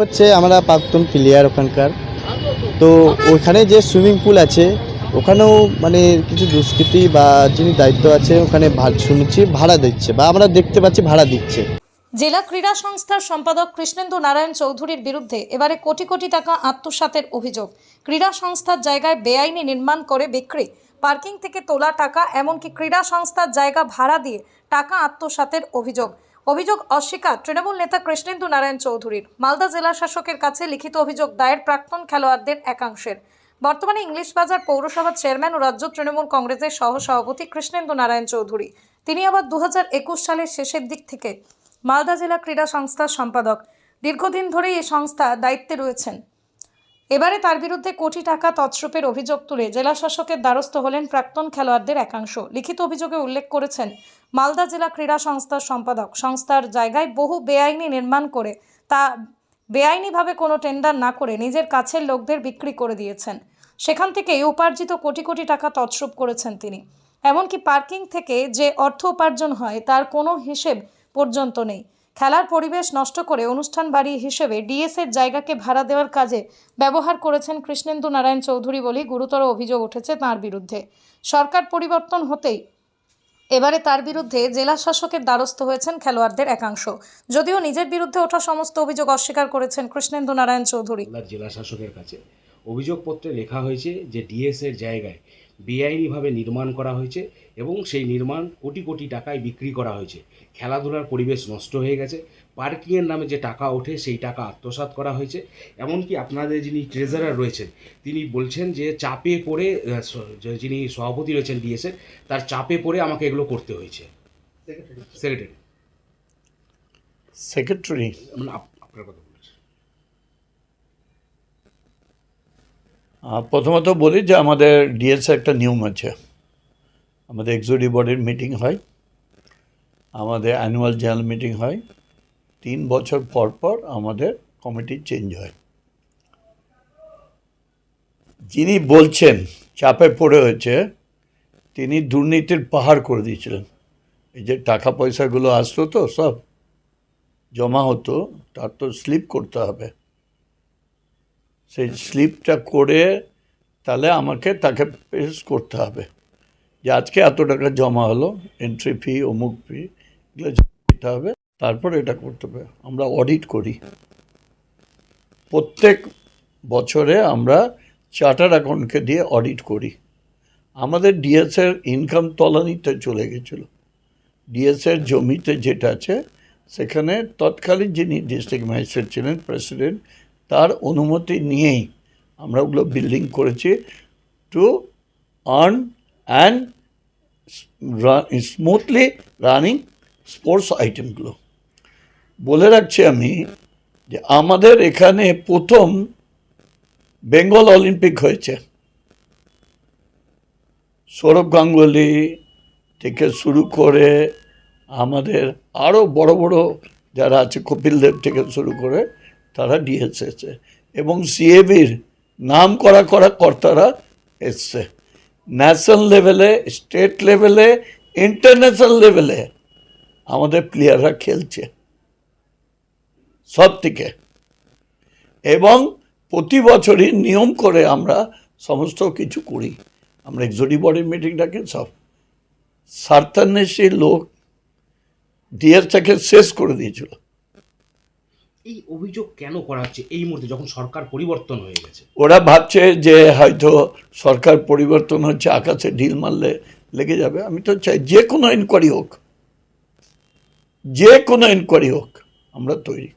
হচ্ছে আমরা প্রাক্তন প্লেয়ার ওখানকার। তো ওখানে যে সুইমিং পুল আছে ওখানেও মানে কিছু দুষ্কৃতী বা যিনি দায়িত্ব আছে ওখানে শুনেছি ভাড়া দিচ্ছে বা আমরা দেখতে পাচ্ছি ভাড়া দিচ্ছে। জেলা ক্রীড়া সংস্থার সম্পাদক কৃষ্ণেন্দু নারায়ণ চৌধুরীর বিরুদ্ধে এবারে কোটি কোটি টাকা আত্মসাতের অভিযোগ। ক্রীড়া সংস্থার জায়গায় বেআইনি নির্মাণ করে বিক্রি, পার্কিং থেকে তোলা টাকা, এমনকি ক্রীড়া সংস্থার জায়গা ভাড়া দিয়ে টাকা আত্মসাতের অভিযোগ অস্বীকার তৃণমূল নেতা কৃষ্ণেন্দু নারায়ণ চৌধুরীর। মালদা জেলা শাসকের কাছে লিখিত অভিযোগ দায়ের প্রাক্তন খেলোয়াড়দের একাংশের। বর্তমানে ইংলিশ বাজার পৌরসভার চেয়ারম্যান ও রাজ্য তৃণমূল কংগ্রেসের সহসভাপতি কৃষ্ণেন্দু নারায়ণ চৌধুরী। তিনি আবার 2021 সালের শেষের দিক থেকে মালদা জেলা ক্রীড়া সংস্থার সম্পাদক। দীর্ঘদিন ধরেই এই সংস্থা দায়িত্বে রয়েছেন। এবারে তার বিরুদ্ধে কোটি টাকা তছরূপের অভিযোগ তুলে জেলা শাসকের দ্বারস্থ হলেন প্রাক্তন খেলোয়াড়দের একাংশ। লিখিত অভিযোগে উল্লেখ করেছেন মালদা জেলা ক্রীড়া সংস্থার সম্পাদক, সংস্থার জায়গায় বহু বেআইনি নির্মাণ করে তা বেআইনিভাবে কোনো টেন্ডার না করে নিজের কাছের লোকদের বিক্রি করে দিয়েছেন। সেখান থেকেই উপার্জিত কোটি কোটি টাকা তছরূপ করেছেন তিনি। এমনকি পার্কিং থেকে যে অর্থ উপার্জন হয় তার কোনো হিসেব পর্যন্ত নেই। খেলার পরিবেশ নষ্ট করে অনুষ্ঠান বাড়ি হিসেবে ডিএসের জায়গাকে ভাড়া দেওয়ার কাজে ব্যবহার করেছেন কৃষ্ণেন্দু নারায়ণ চৌধুরী বলেই গুরুতর অভিযোগ উঠেছে তাঁর বিরুদ্ধে। সরকার পরিবর্তন হতেই এবারে তার বিরুদ্ধে জেলা শাসকের দ্বারস্থ হয়েছেন খেলোয়াড়দের একাংশ। যদিও নিজের বিরুদ্ধে ওঠা সমস্ত অভিযোগ অস্বীকার করেছেন কৃষ্ণেন্দু নারায়ণ চৌধুরী। জেলা শাসকের কাছে অভিযোগপত্রে লেখা হয়েছে যে ডিএসের জায়গায় বেআইনিভাবে নির্মাণ করা হয়েছে এবং সেই নির্মাণ কোটি কোটি টাকায় বিক্রি করা হয়েছে। খেলাধুলার পরিবেশ নষ্ট হয়ে গেছে, পার্কিংয়ের নামে যে টাকা ওঠে সেই টাকা আত্মসাৎ করা হয়েছে। এমনকি আপনাদের যিনি ট্রেজারার রয়েছেন তিনি বলছেন যে চাপে পড়ে, যিনি সভাপতি রয়েছেন ডিএসের, তার চাপে পড়ে আমাকে এগুলো করতে হয়েছে। সেক্রেটারি মানে আপনার কথা বলছেন। প্রথমত বলি যে আমাদের ডিএসএ একটা নিয়ম আছে। আমাদের এক্সিকিউটিভ বডির মিটিং হয়, আমাদের অ্যানুয়াল জেনারেল মিটিং হয়, 3 বছর পর পর আমাদের কমিটি চেঞ্জ হয়। যিনি বলছেন চাপে পড়ে হয়েছে তিনি দুর্নীতির পাহাড় করে দিয়েছিলেন। এই যে টাকা পয়সাগুলো আসতো তো সব জমা হতো, তার তো স্লিপ করতে হবে। সেই স্লিপটা করে তাহলে আমাকে তাকে পেশ করতে হবে যে আজকে এত টাকা জমা হলো, এন্ট্রি ফি, অমুক ফি, এগুলো দিতে হবে, তারপর এটা করতে হবে। আমরা অডিট করি প্রত্যেক বছরে, আমরা চার্টার অ্যাকাউন্টকে দিয়ে অডিট করি। আমাদের ডিএসের ইনকাম তলানিতে চলে গেছিলো। ডিএসের জমিতে যেটা আছে সেখানে তৎকালীন যিনি ডিস্ট্রিক্ট ম্যাজিস্ট্রেট ছিলেন, প্রেসিডেন্ট, তার অনুমতি নিয়েই আমরা ওগুলো বিল্ডিং করেছি to earn and smoothly running sports আইটেমগুলো। বলে রাখছি আমি যে আমাদের এখানে প্রথম বেঙ্গল অলিম্পিক হয়েছে। সৌরভ গাঙ্গুলি থেকে শুরু করে আমাদের আরও বড় বড় যারা আছে, কপিল দেব থেকে শুরু করে, তারা ডিএসএসে এবং সিএবির নাম করা কর্তারা এসছে। ন্যাশনাল লেভেলে, স্টেট লেভেলে, ইন্টারন্যাশনাল লেভেলে আমাদের প্লেয়াররা খেলছে সব থেকে। এবং প্রতি বছরই নিয়ম করে আমরা সমস্ত কিছু করি। আমরা এক্সিকিউটিভ বডির মিটিং ডাকি, সব 47 লোক ডিএসটাকে শেষ করে দিয়েছিল। এই অভিযোগ কেন করা হচ্ছে এই মুহূর্তে যখন সরকার পরিবর্তন হয়ে গেছে? ওরা ভাবছে যে হয়তো সরকার পরিবর্তন হচ্ছে, আকাশে ঢিল মারলে লেগে যাবে। আমি তো চাই যে কোনো ইনকোয়ারি হোক, যে কোনো ইনকোয়ারি হোক, আমরা তৈরি।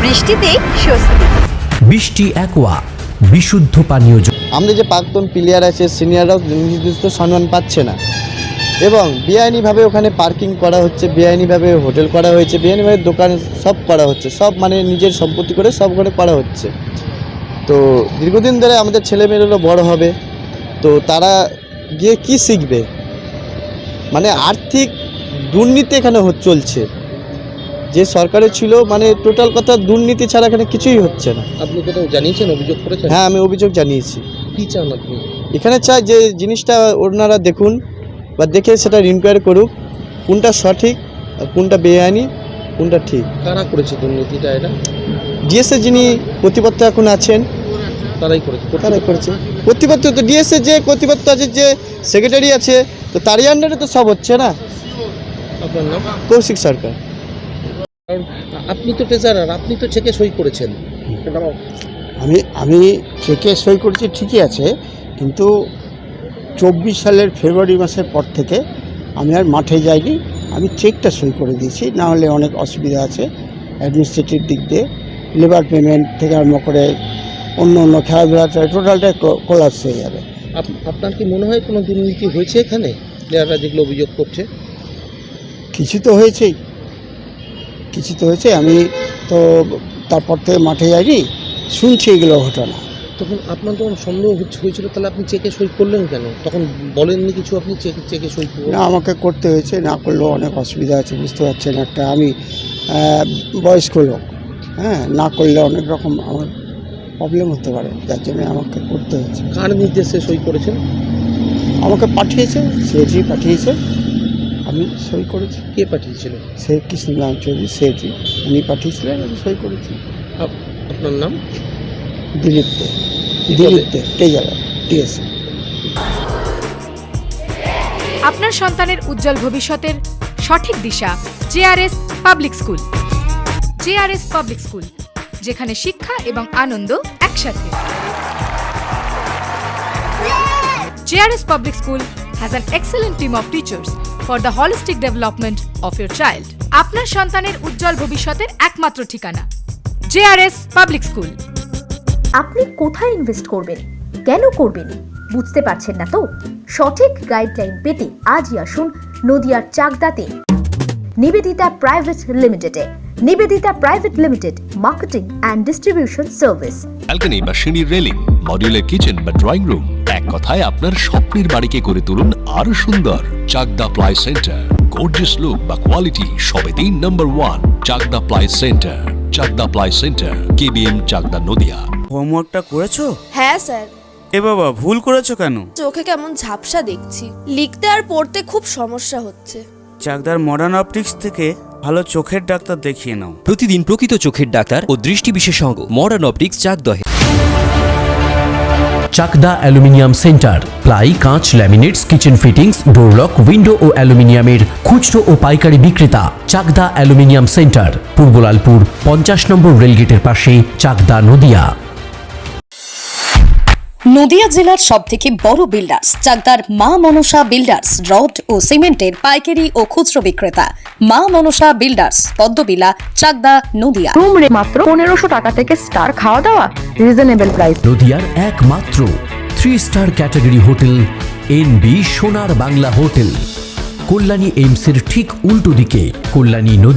বৃষ্টিতে স্বস্তি। বৃষ্টি অ্যাকোয়া বিশুদ্ধ পানীয় জল। আমাদের যে প্রাক্তন প্লেয়ার আছে, সিনিয়ররাও নির্দিষ্ট সম্মান পাচ্ছে না এবং বেআইনিভাবে ওখানে পার্কিং করা হচ্ছে, বেআইনিভাবে হোটেল করা হয়েছে, বেআইনিভাবে দোকান সব করা হচ্ছে, সব মানে নিজের সম্পত্তি করে সব করে করা হচ্ছে। তো দীর্ঘদিন ধরে আমাদের ছেলেমেয়েগুলো বড় হবে, তো তারা গিয়ে কি শিখবে? মানে আর্থিক দুর্নীতি এখানে চলছে। যে সরকারে ছিল মানে টোটাল কথা দুর্নীতি ছাড়া এখানে কিছুই হচ্ছে না। আপনি কোথাও জানিয়েছেন, অভিযোগ করেছেন? হ্যাঁ, আমি অভিযোগ জানিয়েছি। কি চান আপনি? এখানে চাই যে জিনিসটা ওনারা দেখুন, বা দেখে সেটা ইনকোয়ারি করুক কোনটা সঠিক আর কোনটা বেআইনি কোনটা ঠিক। কারা করেছে দুর্নীতিটা? এটা ডিএসএ যিনি কর্তৃপক্ষ এখন আছেন তারাই করেছে। তারাই করেছে। কর্তৃপক্ষ তো ডিএসএ যে কর্তৃপক্ষ আছে, যে সেক্রেটারি আছে, তো তারই আন্ডারে তো সব হচ্ছে না। আপনার নাম? কৌশিক সরকার। কারণ আপনি তো ট্রেজারার, আপনি তো চেকে সই করেছেন। আমি চেকে সই করেছি ঠিকই আছে, কিন্তু 24 সালের ফেব্রুয়ারি মাসের পর থেকে আমি আর মাঠে যাইনি, আমি চেকটা সই করে দিয়েছি। না হলে অনেক অসুবিধা আছে অ্যাডমিনিস্ট্রেটিভ দিক দিয়ে, লেবার পেমেন্ট থেকে আরম্ভ করে অন্য খেলাধুলাটা টোটালটাই কোলাপস হয়ে যাবে। আপনার কি মনে হয় কোনো দুর্নীতি হয়েছে এখানে? প্লেয়াররা যেগুলো অভিযোগ করছে কিছু তো হয়েছেই, আমি তো তারপর থেকে মাঠে যাইনি, শুনছি এগুলো ঘটনা। তখন আপনার যখন সন্দেহ হয়েছিল, তাহলে আপনি চেকে সই করলেন কেন? তখন বলেননি কিছু? আপনি চেকে সই করলেন না, আমাকে করতে হয়েছে, না করলেও অনেক অসুবিধা আছে, বুঝতে পারছেন। একটা আমি বয়স্ক লোক, হ্যাঁ, না করলে অনেক রকম আমার প্রবলেম হতে পারে, যার জন্য আমাকে করতে হয়েছে। কার নির্দেশে সই করেছেন? আমাকে পাঠিয়েছে, সেটি পাঠিয়েছে, আমি সই করেছি। কে পাঠিয়েছিল? সে কৃষ্ণনারায়ণ চৌধুরী, সেটি উনি পাঠিয়েছিলেন, আমি সই করেছি। আপনার নাম? Dilip De, treasurer, DSA. আপনার সন্তানের উজ্জ্বল ভবিষ্যতের সঠিক দিশা JRS public school. JRS public school, যেখানে শিক্ষা এবং আনন্দ একসাথে। JRS public school has an excellent team of teachers for the holistic development of your child. আপনার সন্তানের উজ্জ্বল ভবিষ্যতের একমাত্র ঠিকানা জেআরএস পাবলিক স্কুল। আপনি কোথায় ইনভেস্ট করবেন, কেন করবেন বুঝতে পারছেন না তো? সঠিক গাইডলাইন পেতে আজই আসুন নদিয়ার চাকদাতে নিবেদিতা প্রাইভেট লিমিটেডে। Nivedita private limited, marketing and distribution service. Balcony বা সিঁড়ির রেলিং, মডিউলার কিচেন বা ড্রয়িং রুম, এক কথায় আপনার স্বপ্নের বাড়িকে করে তুলুন আরো সুন্দর। Chakdah ply centre, gorgeous look বা কোয়ালিটি সবেতেই number 1। Chakdah ply centre, Chakdah ply centre, KBM, Chakdah, Nadia. হোমওয়ার্কটা করেছো? হ্যাঁ স্যার। এ বাবা, ভুল করেছো কেন? চোখে কেমন ঝাপসা দেখছি, লিখতে আর পড়তে খুব সমস্যা হচ্ছে। চাকদার মডার্ন অপটিক্স থেকে ভালো চোখের ডাক্তার দেখিয়ে নাও। প্রতিদিন প্রকৃত চোখের ডাক্তার ও দৃষ্টি বিশেষজ্ঞ মডার্ন অপটিক্স, চাকদহে। চাকদা অ্যালুমিনিয়াম সেন্টার, প্লাই, কাঁচ, laminates, kitchen fittings, door lock, window ও অ্যালুমিনিয়ামের খুচরো ও পাইকারি বিক্রেতা। চাকদা অ্যালুমিনিয়াম সেন্টার, পূর্ব লালপুর 50 নম্বর রেলগেটের পাশে, চাকদা, নদিয়া। নদিয়া জেলার সবথেকে বড় বিল্ডার্স চাকদার মা মনসা বিল্ডার্স, রড ও সিমেন্টের পাইকারি ও খুচরো বিক্রেতা। মা মনসা বিল্ডার্স, পদ্মবিলা, চাকদা, নদিয়া। রুম রে মাত্র 1500 টাকা থেকে স্টার, খাওয়া দাওয়া রিজনেবল প্রাইস। নদিয়ার একমাত্র 3 স্টার ক্যাটাগরি হোটেল এনবি সোনার বাংলা হোটেল, কল্যাণী এইমসের ঠিক উল্টো দিকে, কল্যাণী নদী।